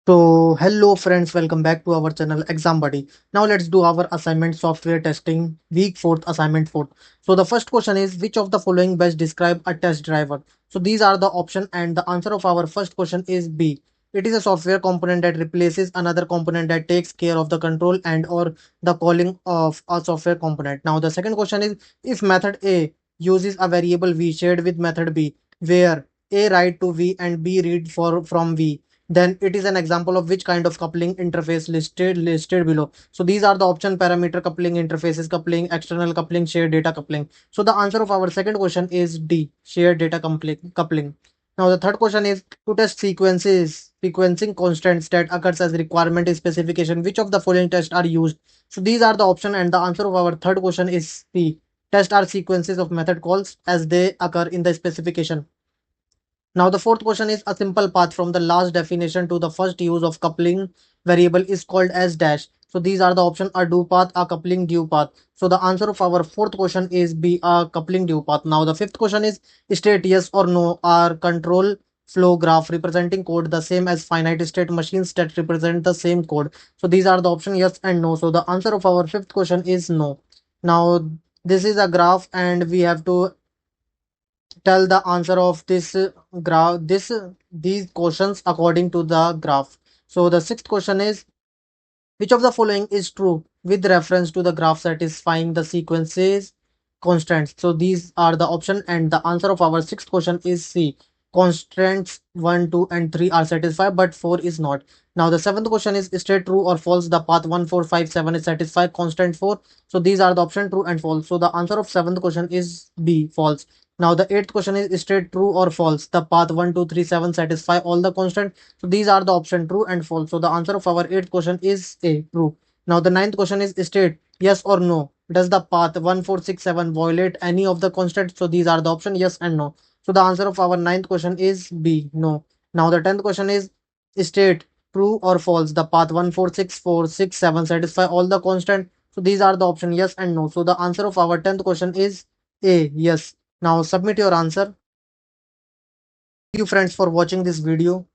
So, hello friends, welcome back to our channel Exam Buddy. Now let's do our assignment software testing week 4th assignment 4th. So the first question is which of the following best describe a test driver? So these are the option and the answer of our first question is B. It is a software component that replaces another component that takes care of the control and or the calling of a software component. Now the second question is if method A uses a variable V shared with method B where A write to V and B read from V, then it is an example of which kind of coupling interface listed below. So these are the option: parameter coupling, interfaces coupling, external coupling, shared data coupling. So the answer of our second question is D, shared data coupling. Now the third question is to test sequencing constants that occurs as requirement specification, which of the following tests are used? So these are the option and the answer of our third question is C. Test are sequences of method calls as they occur in the specification. Now the fourth question is a simple path from the last definition to the first use of coupling variable is called as dash. So these are the option: a do path, a coupling due path. So the answer of our fourth question is B, a coupling due path. Now the fifth question is state yes or no are control flow graph representing code the same as finite state machines that represent the same code. So these are the option yes and no. So the answer of our fifth question is no. Now this is a graph and we have to tell the answer of this graph these questions according to the graph. So the sixth question is which of the following is true with reference to the graph satisfying the sequences constants? So these are the option and the answer of our sixth question is C. Constants 1, 2 and 3 are satisfied but 4 is not. Now the seventh question is state true or false the path 1, 4, 5, 7 is satisfied constant 4. So these are the option true and false. So the answer of seventh question is B, false. Now the eighth question is state true or false the path 1, 2, 3, 7 satisfy all the constant. So these are the option true and false. So the answer of our eighth question is A, true. Now the ninth question is state yes or no. Does the path 1467 violate any of the constants? So these are the option yes and no. So the answer of our ninth question is B, no. Now the tenth question is state true or false. The path 146467 satisfy all the constant. So these are the option yes and no. So the answer of our tenth question is A, yes. Now submit your answer. Thank you friends for watching this video.